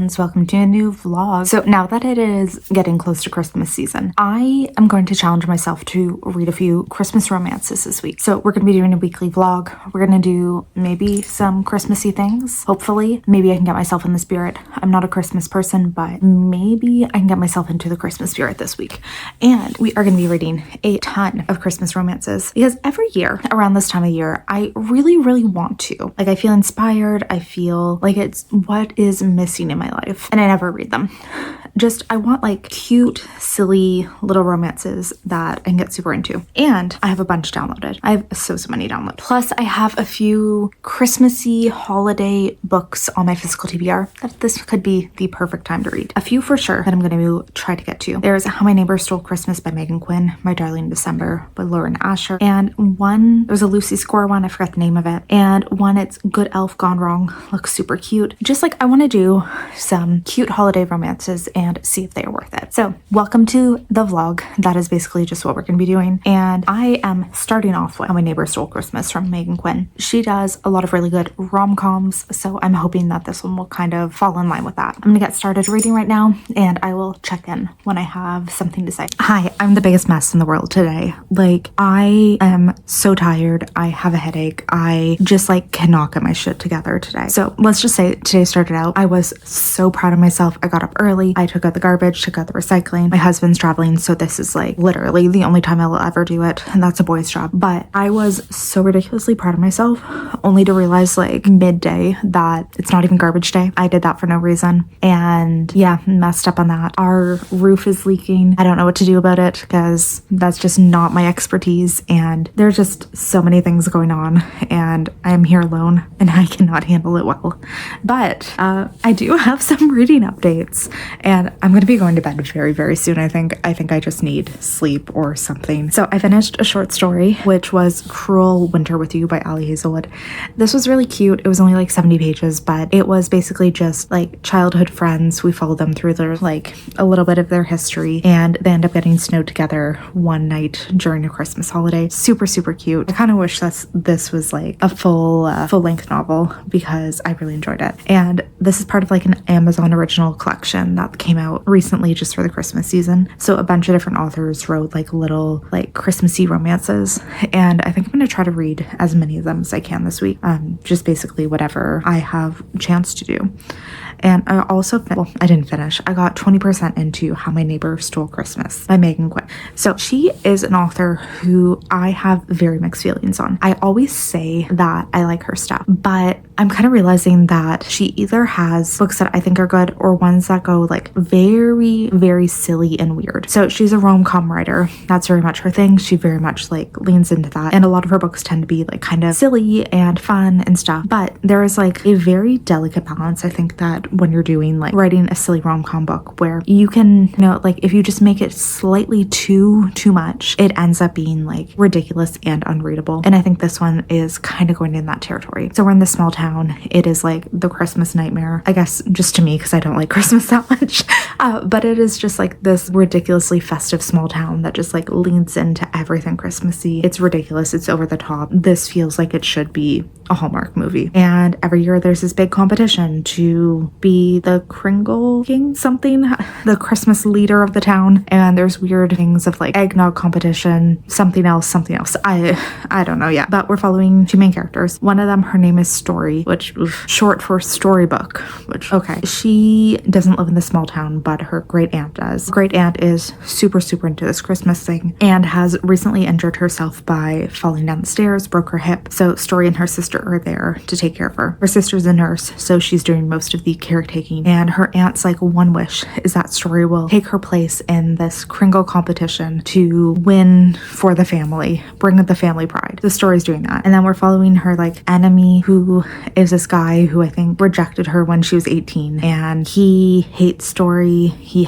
friends, welcome to a new vlog. So now that it is getting close to Christmas season, I am going to challenge myself to read a few Christmas romances this week. So we're going to be doing a weekly vlog. We're going to do maybe some Christmassy things. Hopefully, maybe I can get myself in the spirit. I'm not a Christmas person, but maybe I can get myself into the Christmas spirit this week. And we are going to be reading a ton of Christmas romances because every year around this time of year, I really want to. Like, I feel inspired. I feel like it's what is missing in my life, and I never read them. I want like cute, silly little romances that I can get super into. And I have a bunch downloaded. I have so many downloaded. Plus, I have a few Christmassy holiday books on my physical TBR that this could be the perfect time to read. A few for sure that I'm going to try to get to. There's How My Neighbor Stole Christmas by Megan Quinn, My Darling December by Lauren Asher, and one, there's a Lucy Score one, I forgot the name of it, and one, it's Good Elf Gone Wrong, looks super cute. Just like, I want to do some cute holiday romances and see if they are worth it. So welcome to the vlog. That is basically just what we're going to be doing. And I am starting off with How My Neighbor Stole Christmas from Megan Quinn. She does a lot of really good rom-coms, so I'm hoping that this one will kind of fall in line with that. I'm going to get started reading right now, and I will check in when I have something to say. Hi, I'm the biggest mess in the world today. Like, I am so tired. I have a headache. I just cannot get my shit together today. So let's just say today started out, I was so proud of myself. I got up early. I took out the garbage, took out the recycling. My husband's traveling, so this is literally the only time I will ever do it, and that's a boy's job. But I was so ridiculously proud of myself, only to realize midday that it's not even garbage day. I did that for no reason, and yeah, messed up on that. Our roof is leaking. I don't know what to do about it because that's just not my expertise, and there's just so many things going on, and I'm here alone and I cannot handle it well. But I do have some reading updates, and I'm going to be going to bed very soon. I think I just need sleep or something. So I finished a short story, which was Cruel Winter with You by Ali Hazelwood. This was really cute. It was only 70 pages, but it was basically just childhood friends. We followed them through their a little bit of their history, and they end up getting snowed together one night during a Christmas holiday. Super cute. I kind of wish this was a full-length novel because I really enjoyed it. And this is part of an Amazon original collection that came out recently just for the Christmas season. So a bunch of different authors wrote little Christmassy romances, and I think I'm going to try to read as many of them as I can this week. Just basically whatever I have a chance to do. And I also, I didn't finish. I got 20% into How My Neighbor Stole Christmas by Megan Quinn. So she is an author who I have very mixed feelings on. I always say that I like her stuff, but I'm kind of realizing that she either has books that I think are good or ones that go very silly and weird. So she's a rom-com writer. That's very much her thing. She very much leans into that. And a lot of her books tend to be kind of silly and fun and stuff. But there is a very delicate balance, I think, that when you're doing writing a silly rom-com book where you can, if you just make it slightly too much, it ends up being ridiculous and unreadable. And I think this one is kind of going in that territory. So we're in this small town. It is the Christmas nightmare, I guess, just to me, because I don't like Christmas that much. But it is just this ridiculously festive small town that just leans into everything Christmassy. It's ridiculous. It's over the top. This feels like it should be a Hallmark movie. And every year there's this big competition to be the Kringle King something, the Christmas leader of the town. And there's weird things of eggnog competition, something else. I don't know yet. But we're following two main characters. One of them, her name is Story, which short for storybook, which, okay. She doesn't live in the small town, but her great aunt does. Great aunt is super into this Christmas thing and has recently injured herself by falling down the stairs, broke her hip. So Story and her sister are there to take care of her. Her sister's a nurse, so she's doing most of the caretaking. And her aunt's one wish is that Story will take her place in this Kringle competition to win for the family, bring the family pride. The Story's doing that. And then we're following her enemy, who is this guy who I think rejected her when she was 18, and he hates Story story, he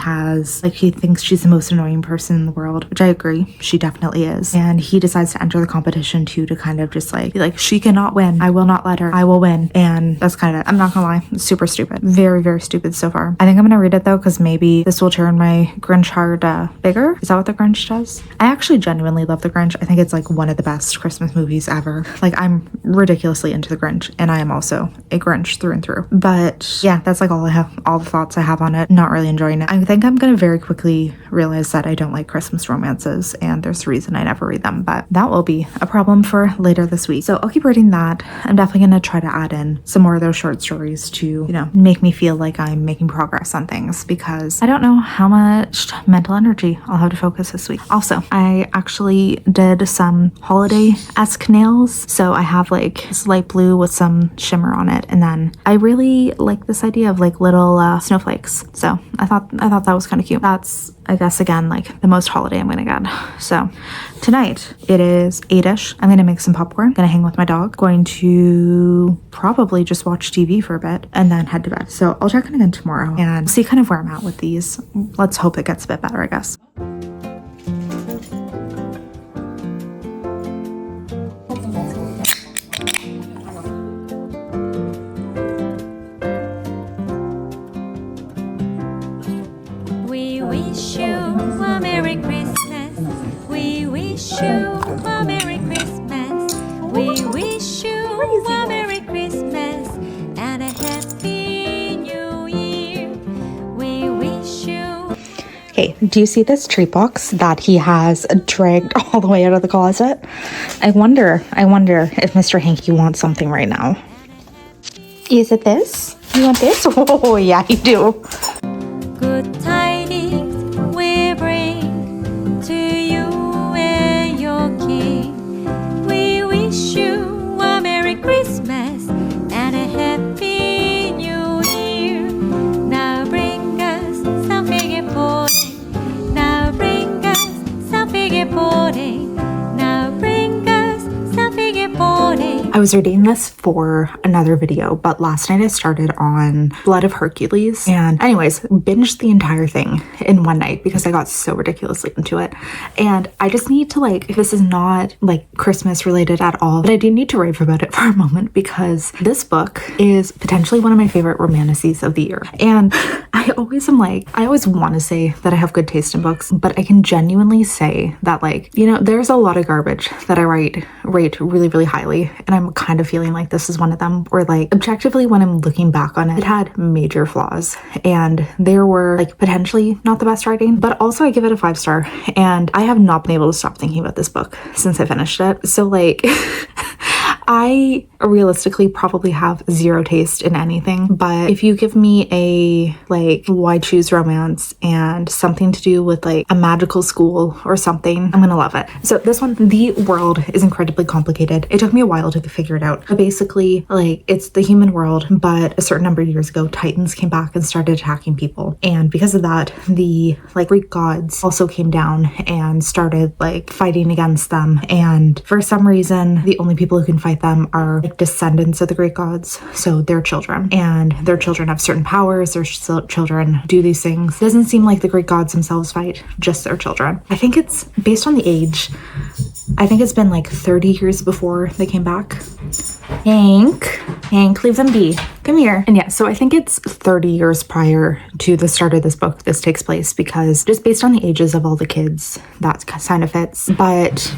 thinks she's the most annoying person in the world, which I agree, she definitely is. And he decides to enter the competition too, to kind of just like be like, she cannot win, I will not let her, I will win. And that's kind of it. I'm not gonna lie, it's super stupid, very, very stupid so far. I think I'm gonna read it though, because maybe this will turn my Grinch heart bigger. Is that what the Grinch does? I actually genuinely love the Grinch. I think it's like one of the best Christmas movies ever. Like, I'm ridiculously into the Grinch, and I am also a Grinch through and through. But yeah, that's like all I have, all the thoughts I have on it. Not really enjoying it. I think I'm gonna very quickly realize that I don't like Christmas romances, and there's a reason I never read them, but that will be a problem for later this week. So I'll keep reading that. I'm definitely gonna try to add in some more of those short stories to, you know, make me feel like I'm making progress on things, because I don't know how much mental energy I'll have to focus this week. Also, I actually did some holiday-esque nails. So I have like this light blue with some shimmer on it, and then I really like this idea of like little snowflakes. So I thought that was kind of cute. That's, I guess, again, like the most holiday I'm gonna get. So tonight it is 8ish. I'm gonna make some popcorn, gonna hang with my dog, going to probably just watch TV for a bit and then head to bed. So I'll check in again tomorrow and see kind of where I'm at with these. Let's hope it gets a bit better, I guess. We wish you a Merry Christmas. We wish you a Merry Christmas. We wish you a Merry Christmas and a Happy New Year. We wish you. Okay, do you see this treat box that he has dragged all the way out of the closet? I wonder if Mr. Hanky wants something right now. Is it this? You want this? Oh yeah, you do. Good tidings we bring to you and your king. We wish you a Merry Christmas and a Happy New Year. Now bring us some figgy pudding. Now bring us some figgy pudding. Now bring us some figgy pudding. I was reading this for another video, but last night I started on Blood of Hercules, and anyways, binged the entire thing in one night because I got so ridiculously into it. And I just need to, like, this is not like Christmas related at all, but I do need to rave about it for a moment, because this book is potentially one of my favorite romantases of the year. And I always want to say that I have good taste in books, but I can genuinely say that, like, you know, there's a lot of garbage that I rate really, really highly, and I'm kind of feeling like this is one of them, where, like, objectively, when I'm looking back on it, it had major flaws, and there were, like, potentially not the best writing, but also I give it a 5-star, and I have not been able to stop thinking about this book since I finished it. So, like, I realistically probably have zero taste in anything, but if you give me a, like, why choose romance and something to do with, like, a magical school or something, I'm gonna love it. So this one, the world is incredibly complicated. It took me a while to figure it out, but basically, like, it's the human world, but a certain number of years ago, Titans came back and started attacking people, and because of that, the, like, Greek gods also came down and started, like, fighting against them, and for some reason, the only people who can fight them are, like, descendants of the Greek gods, so their children, and their children have certain powers, their children do these things. It doesn't seem like the Greek gods themselves fight, just their children. I think it's based on the age. I think it's been like 30 years before they came back. Hank, leave them be. Come here. And yeah, so I think it's 30 years prior to the start of this book this takes place, because just based on the ages of all the kids, that kind of fits. But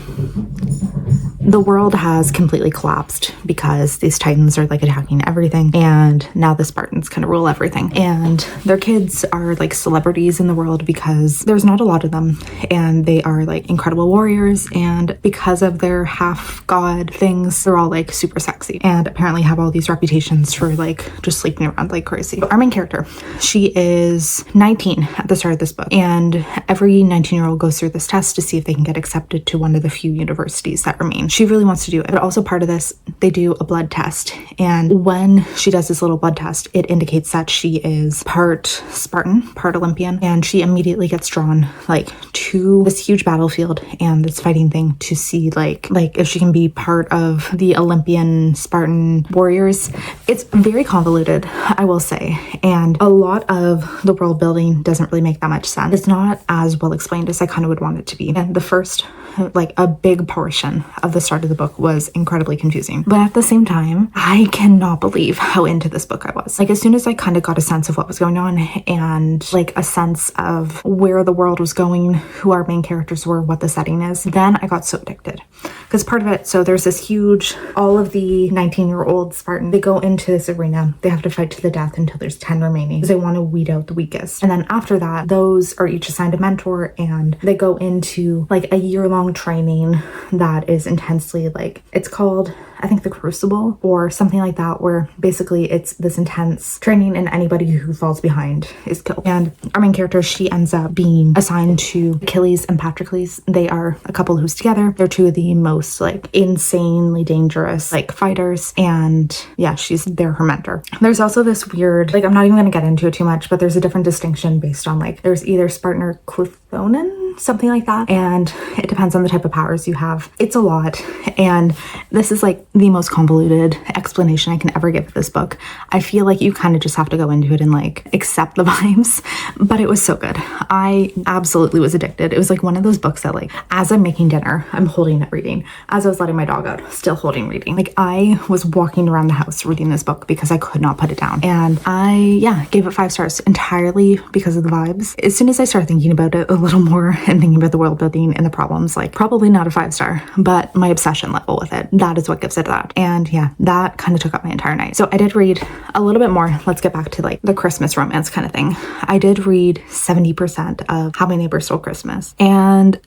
the world has completely collapsed because these Titans are, like, attacking everything, and now the Spartans kind of rule everything, and their kids are, like, celebrities in the world because there's not a lot of them, and they are, like, incredible warriors, and because of their half god things, they're all, like, super sexy, and apparently have all these reputations for, like, just sleeping around like crazy. Our main character, she is 19 at the start of this book, and every 19-year-old goes through this test to see if they can get accepted to one of the few universities that remain. she really wants to do it. But also part of this, they do a blood test. And when she does this little blood test, it indicates that she is part Spartan, part Olympian. And she immediately gets drawn like to this huge battlefield and this fighting thing to see like if she can be part of the Olympian Spartan warriors. It's very convoluted, I will say. And a lot of the world building doesn't really make that much sense. It's not as well explained as I kind of would want it to be. And the first, like a big portion of the start of the book was incredibly confusing. But at the same time, I cannot believe how into this book I was. Like as soon as I kind of got a sense of what was going on and like a sense of where the world was going, who our main characters were, what the setting is, then I got so addicted. Because part of it, so there's this huge, all of the 19-year-old Spartan, they go into this arena, they have to fight to the death until there's 10 remaining because they want to weed out the weakest. And then after that, those are each assigned a mentor and they go into like a year-long training that is intensely like, it's called, I think, the Crucible or something like that, where basically it's this intense training and anybody who falls behind is killed. And our main character, she ends up being assigned to Achilles and Patroclus. They are a couple who's together. They're two of the most like insanely dangerous like fighters, and yeah, they're her mentor. There's also this weird, like I'm not even going to get into it too much, but there's a different distinction based on like there's either Spartan or Cluthonin, something like that, and it depends on the type of powers you have. It's a lot, and this is like the most convoluted explanation I can ever give of this book. I feel like you kind of just have to go into it and like accept the vibes, but it was so good. I absolutely was addicted. It was like one of those books that like as I'm making dinner, I'm holding it reading. As I was letting my dog out, still holding reading. Like I was walking around the house reading this book because I could not put it down. And I gave it 5 stars entirely because of the vibes. As soon as I started thinking about it a little more and thinking about the world building and the problems, like probably not a 5-star, but my obsession level with it, that is what gives it that. And yeah, that kind of took up my entire night. So I did read a little bit more. Let's get back to like the Christmas romance kind of thing. I did read 70% of How My Neighbor Stole Christmas. And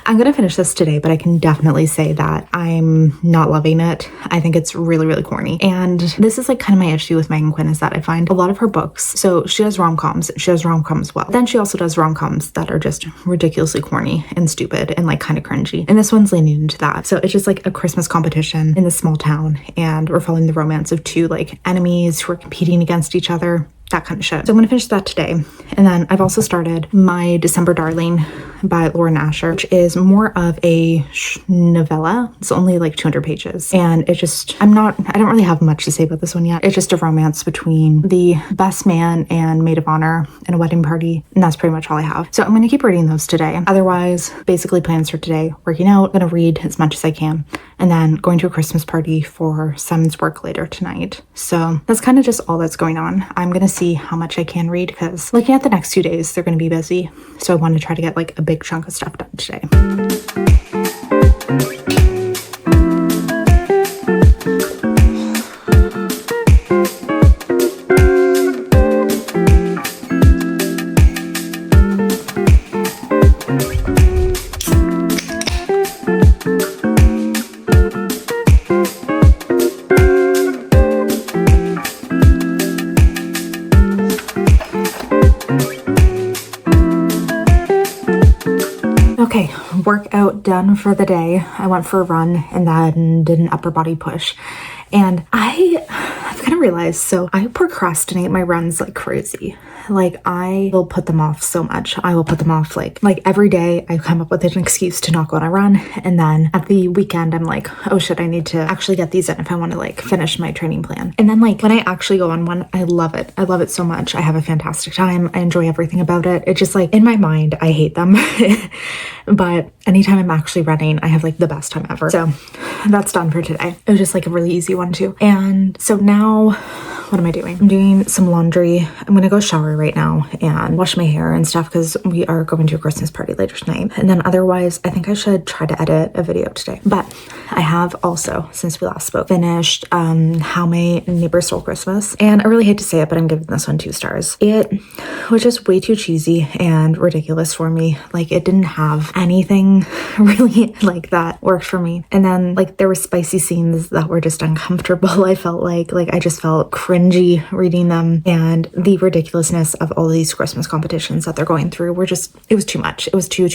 I'm going to finish this today, but I can definitely say that I'm not loving it. I think it's really, really corny. And this is like kind of my issue with Megan Quinn, is that I find a lot of her books, so she does rom-coms, well. Then she also does rom-coms that are just ridiculously corny and stupid and like kind of cringy. And this one's leaning into that. So it's just like a Christmas competition in this small town, and we're following the romance of two like enemies who are competing against each other. That kind of shit. So I'm going to finish that today. And then I've also started My December Darling by Lauren Asher, which is more of a novella. It's only like 200 pages. And it just, I don't really have much to say about this one yet. It's just a romance between the best man and maid of honor in a wedding party. And that's pretty much all I have. So I'm going to keep reading those today. Otherwise, basically plans for today, working out, going to read as much as I can, and then going to a Christmas party for Simon's work later tonight. So that's kind of just all that's going on. I'm going to see how much I can read because looking at the next 2 days, they're going to be busy. So I want to try to get like a big chunk of stuff done today. Okay, workout done for the day. I went for a run and then did an upper body push. And I've kind of realized, so I procrastinate my runs like crazy. Like I will put them off so much. I will put them off like every day I come up with an excuse to not go on a run. And then at the weekend, I'm like, oh shit, I need to actually get these in if I want to like finish my training plan. And then like when I actually go on one, I love it. I love it so much. I have a fantastic time. I enjoy everything about it. It's just like in my mind, I hate them. But anytime I'm actually running, I have like the best time ever. So that's done for today. It was just like a really easy one too. And so now what am I doing? I'm doing some laundry. I'm gonna go shower right now and wash my hair and stuff because we are going to a Christmas party later tonight. And then otherwise, I think I should try to edit a video today. But I have also, since we last spoke, finished How My Neighbor Stole Christmas. And I really hate to say it, but I'm giving this one 2 stars. It was just way too cheesy and ridiculous for me. Like it didn't have anything really like that worked for me. And then like there were spicy scenes that were just uncomfortable. I felt like I just felt cringy cringy reading them, and the ridiculousness of all these Christmas competitions that they're going through were just, it was too much. It was too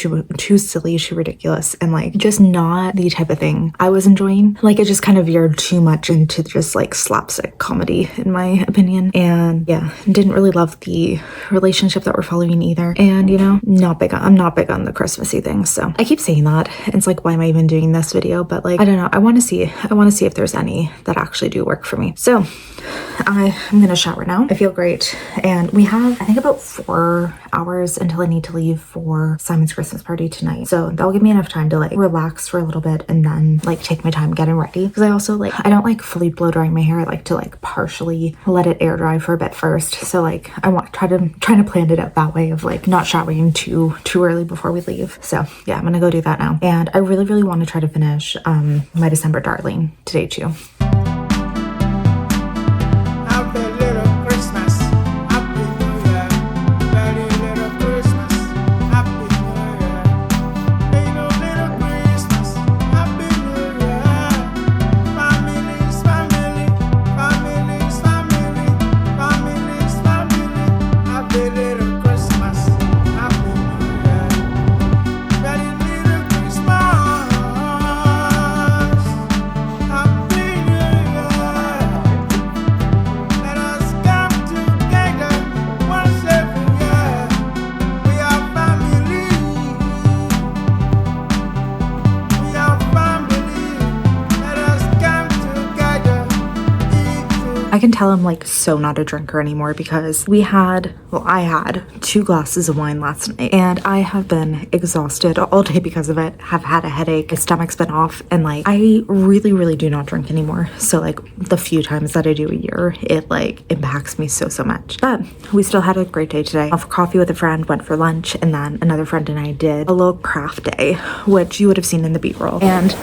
silly, too ridiculous, and like just not the type of thing I was enjoying. Like it just kind of veered too much into just like slapstick comedy in my opinion. And yeah, didn't really love the relationship that we're following either. And you know, I'm not big on the Christmassy things. So I keep saying that. It's like, why am I even doing this video? But like, I don't know. I want to see if there's any that actually do work for me. So I'm gonna shower now. I feel great. And we have, I think, about 4 hours until I need to leave for Simon's Christmas party tonight. So that'll give me enough time to like relax for a little bit and then like take my time getting ready. Because I also like, I don't like fully blow drying my hair. I like to like partially let it air dry for a bit first. So like I want trying to plan it out that way of like not showering too early before we leave. So yeah, I'm gonna go do that now. And I really want to try to finish my December Darling today too. I can tell I'm like so not a drinker anymore because I had 2 glasses of wine last night and I have been exhausted all day because of it. Have had a headache, my stomach's been off, and like I really do not drink anymore. So like the few times that I do a year, it like impacts me so much. But we still had a great day today. Went for coffee with a friend, went for lunch, and then another friend and I did a little craft day, which you would have seen in the B-roll. And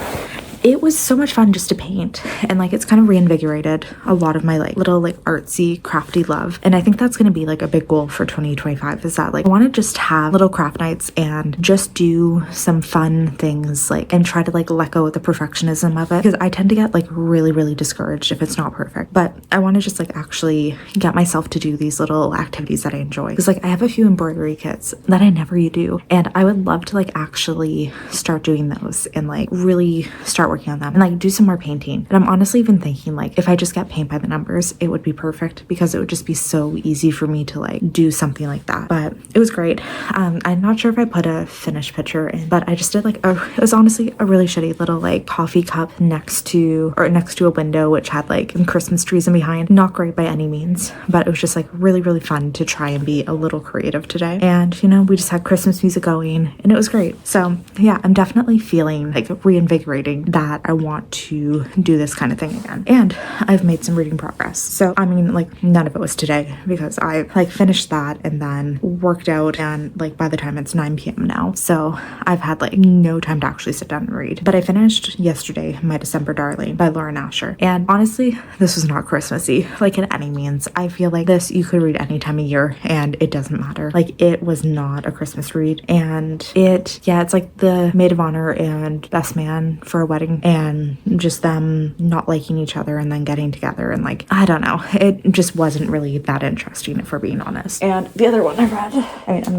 it was so much fun just to paint, and like it's kind of reinvigorated a lot of my like little like artsy crafty love. And I think that's going to be like a big goal for 2025 is that like I want to just have little craft nights and just do some fun things like and try to like let go of the perfectionism of it, because I tend to get like really discouraged if it's not perfect. But I want to just like actually get myself to do these little activities that I enjoy, because like I have a few embroidery kits that I never do, and I would love to like actually start doing those and like really start working on them and like do some more painting. And I'm honestly even thinking like if I just get paint by the numbers, it would be perfect, because it would just be so easy for me to like do something like that. But it was great. I'm not sure if I put a finished picture in, but I just did like it was honestly a really shitty little like coffee cup next to a window which had like Christmas trees in behind. Not great by any means, but it was just like really fun to try and be a little creative today. And you know, we just had Christmas music going and it was great. So yeah, I'm definitely feeling like reinvigorating that I want to do this kind of thing again. And I've made some reading progress. So I mean, like none of it was today because I like finished that and then worked out, and like by the time it's 9 p.m. now, so I've had like no time to actually sit down and read. But I finished yesterday My December Darling by Laura Nasher, and honestly this was not Christmassy like in any means. I feel like this you could read any time of year and it doesn't matter. Like it was not a Christmas read, and it's like the maid of honor and best man for a wedding and just them not liking each other and then getting together, and like I don't know, it just wasn't really that interesting if we're being honest. And the other one I read, I mean I'm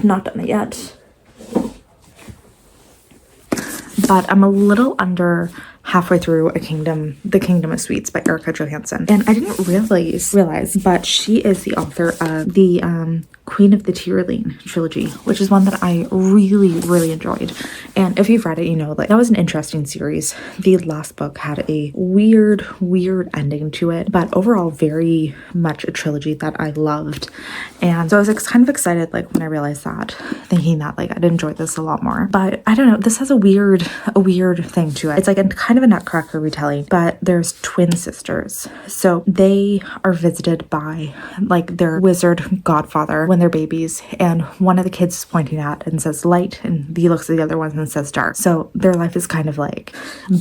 not done it yet, but I'm a little under halfway through The Kingdom of Sweets by Erica Johansson. And I didn't realize, but she is the author of the Queen of the Tyrrelline trilogy, which is one that I really enjoyed. And if you've read it, you know, like that was an interesting series. The last book had a weird ending to it, but overall very much a trilogy that I loved. And so I was kind of excited like when I realized that, thinking that like I'd enjoy this a lot more. But I don't know, this has a weird thing to it. It's like a kind of a nutcracker retelling, but there's twin sisters. So they are visited by like their wizard godfather when when they're babies, and one of the kids is pointing at and says light, and he looks at the other one and says dark. So their life is kind of like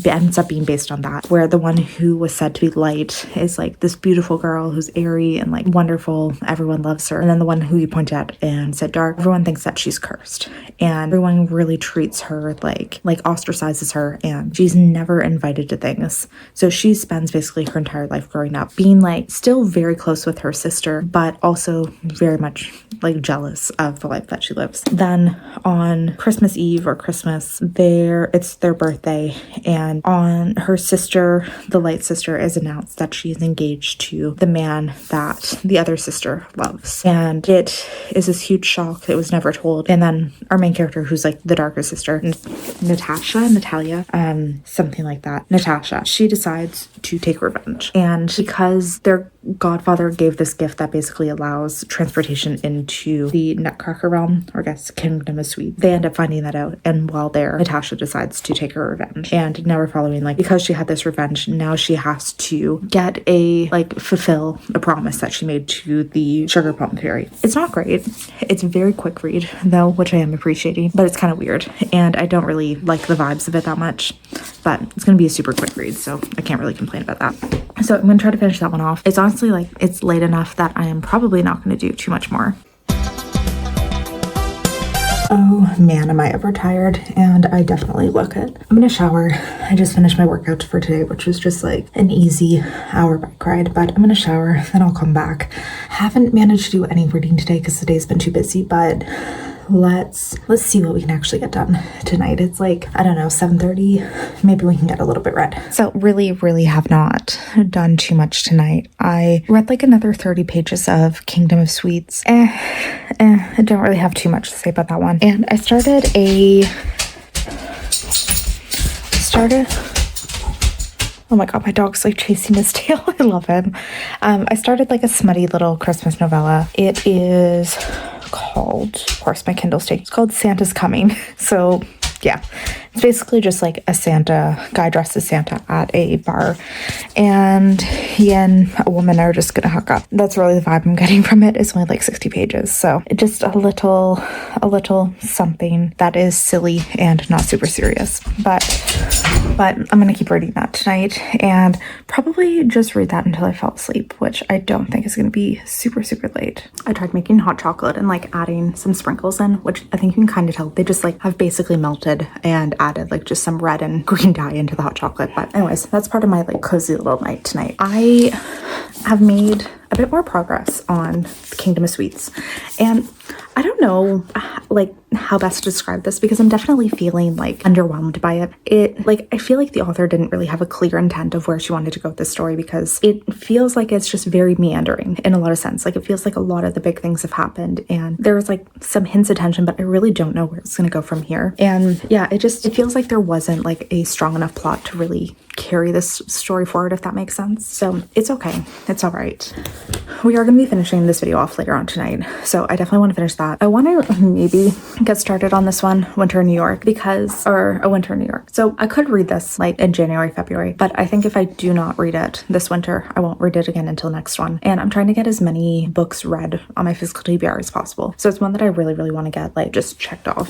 ends up being based on that, where the one who was said to be light is like this beautiful girl who's airy and like wonderful, everyone loves her, and then the one who you point at and said dark, everyone thinks that she's cursed, and everyone really treats her like ostracizes her, and she's never invited to things. So she spends basically her entire life growing up being like still very close with her sister, but also very much like jealous of the life that she lives. Then on Christmas Eve or Christmas, it's their birthday, and on her sister, the light sister, is announced that she is engaged to the man that the other sister loves, and it is this huge shock. It was never told. And then our main character, who's like the darker sister, Natalia, something like that, Natasha, she decides to take revenge, and because their godfather gave this gift that basically allows transportation into the Nutcracker realm, or I guess Kingdom of Sweets, they end up finding that out, and while there, Natasha decides to take her revenge. And now we're following, like, because she had this revenge, now she has to fulfill a promise that she made to the Sugar Plum Fairy. It's not great. It's a very quick read though, which I am appreciating, but it's kind of weird, and I don't really like the vibes of it that much, but it's gonna be a super quick read, so I can't really complain about that. So I'm gonna try to finish that one off. It's honestly like it's late enough that I am probably not going to do too much more. Oh man, am I ever tired, and I definitely look it. I'm gonna shower. I just finished my workout for today, which was just like an easy hour bike ride, but I'm gonna shower, then I'll come back. Haven't managed to do any reading today because the day's been too busy, but let's see what we can actually get done tonight. It's like, I don't know, 7:30. Maybe we can get a little bit read. So really have not done too much tonight. I read like another 30 pages of Kingdom of Sweets. I don't really have too much to say about that one. And I started oh my god, my dog's like chasing his tail. I love him. I started like a smutty little Christmas novella. It is called, of course my Kindle's taking, it's called Santa's Coming. So yeah, it's basically just like a Santa guy dressed as Santa at a bar, and he and a woman are just gonna hook up. That's really the vibe I'm getting from it. It's only like 60 pages, so it's just a little something that is silly and not super serious, but I'm gonna keep reading that tonight and probably just read that until I fall asleep, which I don't think is gonna be super late. I tried making hot chocolate and like adding some sprinkles in, which I think you can kind of tell they just like have basically melted, and added like just some red and green dye into the hot chocolate. But anyways, that's part of my like cozy little night tonight. I have made a bit more progress on Kingdom of Sweets, and I don't know like how best to describe this because I'm definitely feeling like underwhelmed by it. I feel like the author didn't really have a clear intent of where she wanted to go with this story, because it feels like it's just very meandering in a lot of sense. Like it feels like a lot of the big things have happened, and there's like some hints of tension, but I really don't know where it's going to go from here. And yeah, it feels like there wasn't like a strong enough plot to really carry this story forward, if that makes sense. So it's okay. It's all right. We are going to be finishing this video off later on tonight, so I definitely want to finish that. I want to maybe get started on this one, Winter in New York, or A Winter in New York. So I could read this like in January, February, but I think if I do not read it this winter, I won't read it again until next one. And I'm trying to get as many books read on my physical TBR as possible. So it's one that I really want to get like just checked off.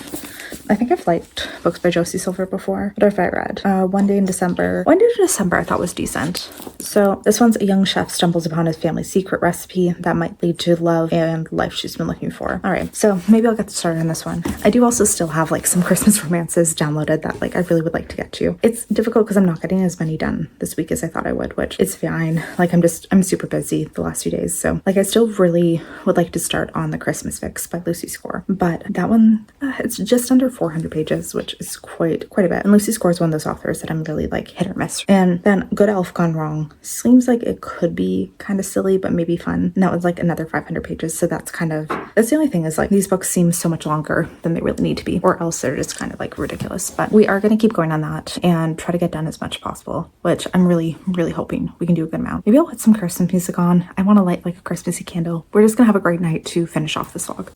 I think I've liked books by Josie Silver before. What have I read? One Day in December I thought was decent. So this one's a young chef stumbles upon his family's secret recipe that might lead to love and life she's been looking for. All right, so maybe I'll get started on this one. I do also still have like some Christmas romances downloaded that like I really would like to get to. It's difficult because I'm not getting as many done this week as I thought I would, which is fine. Like I'm super busy the last few days, so like I still really would like to start on The Christmas Fix by Lucy Score, but that one it's just under 400 pages, which is quite a bit. And Lucy Score is one of those authors that I'm really like hit or miss. And then Good Elf Gone Wrong seems like it could be kind of silly but maybe fun, and that was like another 500 pages. So that's the only thing is like these books seem so much longer than they really need to be, or else they're just kind of like ridiculous. But we are going to keep going on that and try to get done as much as possible, which I'm really hoping we can do a good amount. Maybe I'll put some Christmas music on. I want to light like a Christmassy candle. We're just gonna have a great night to finish off this vlog.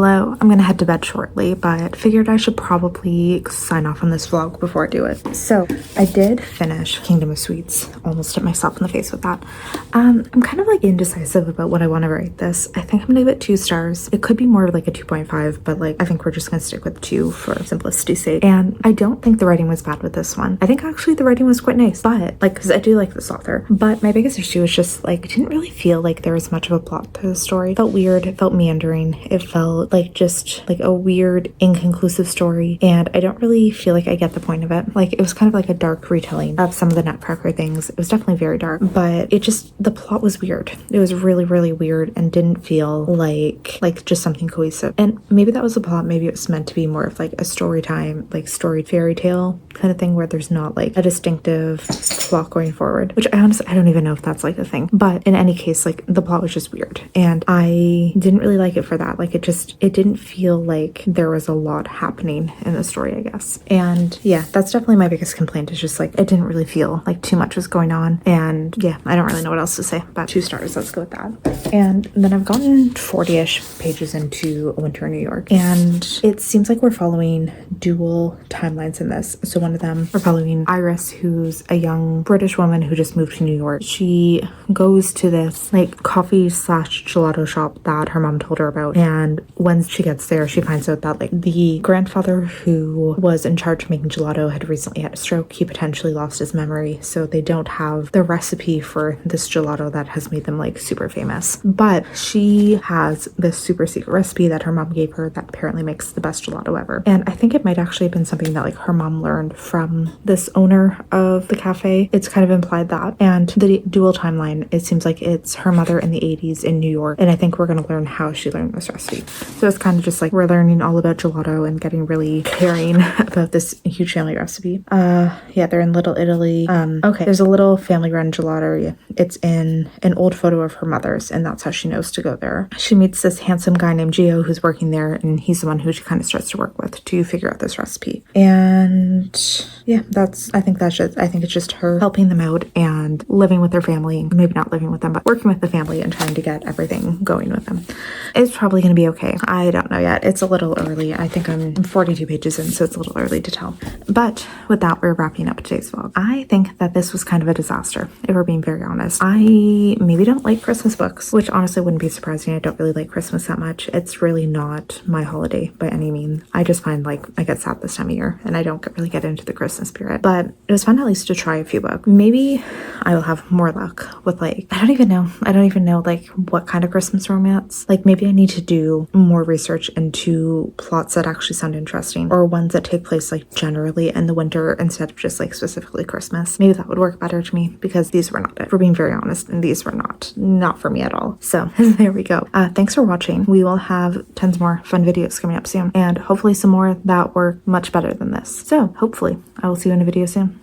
hello. I'm gonna head to bed shortly, but figured I should probably sign off on this vlog before I do it. So I did finish Kingdom of Sweets. Almost hit myself in the face with that. I'm kind of like indecisive about what I want to rate this. I think I'm gonna give it 2 stars. It could be more like a 2.5, but like I think we're just gonna stick with 2 for simplicity's sake. And I don't think the writing was bad with this one. I think actually the writing was quite nice, but like, because I do like this author. But my biggest issue was just like, I didn't really feel like there was much of a plot to the story. It felt weird. It felt meandering. It felt like just like a weird, inconclusive story. And I don't really feel like I get the point of it. Like, it was kind of like a dark retelling of some of the Nutcracker things. It was definitely very dark, but it just, the plot was weird. It was really, really weird and didn't feel like just something cohesive. And maybe that was the plot. Maybe it was meant to be more of like a story time, like story fairy tale kind of thing where there's not like a distinctive plot going forward, which I honestly, I don't even know if that's like the thing. But in any case, like the plot was just weird and I didn't really like it for that. Like it didn't feel like there was a lot happening in the story, I guess. And yeah, that's definitely my biggest complaint, is just like, it didn't really feel like too much was going on. And yeah, I don't really know what else to say, but 2 stars, let's go with that. And then I've gotten 40-ish pages into A Winter in New York, and it seems like we're following dual timelines in this. So one of them, we're following Iris, who's a young British woman who just moved to New York. She goes to this like coffee / gelato shop that her mom told her about, and when she gets there, she finds out that like the grandfather who was in charge of making gelato had recently had a stroke. He potentially lost his memory, so they don't have the recipe for this gelato that has made them like super famous. But she has this super secret recipe that her mom gave her that apparently makes the best gelato ever. And I think it might actually have been something that like her mom learned from this owner of the cafe. It's kind of implied that. And the dual timeline, it seems like it's her mother in the 80s in New York, and I think we're going to learn how she learned this recipe. So it's kind of just like we're learning all about gelato and getting really caring about this huge family recipe. Yeah, they're in Little Italy. Okay, there's a little family run gelateria. It's in an old photo of her mother's, and that's how she knows to go there. She meets this handsome guy named Gio who's working there, and he's the one who she kind of starts to work with to figure out this recipe. And yeah, I think it's just her helping them out and living with their family. Maybe not living with them, but working with the family and trying to get everything going with them. It's probably going to be okay. I don't know yet. It's a little early. I think I'm 42 pages in, so it's a little early to tell. But with that, we're wrapping up today's vlog. I think that this was kind of a disaster, if we're being very honest. I maybe don't like Christmas books, which honestly wouldn't be surprising. I don't really like Christmas that much. It's really not my holiday by any means. I just find like I get sad this time of year and I don't really get into the Christmas spirit. But it was fun at least to try a few books. Maybe I will have more luck with like, I don't even know like what kind of Christmas romance. Like maybe I need to do more research into plots that actually sound interesting, or ones that take place like generally in the winter instead of just like specifically Christmas. Maybe that would work better to me, because these were not it, for being very honest, and these were not for me at all. So there we go. Thanks for watching. We will have tons more fun videos coming up soon, and hopefully some more that were much better than this. So hopefully I will see you in a video soon.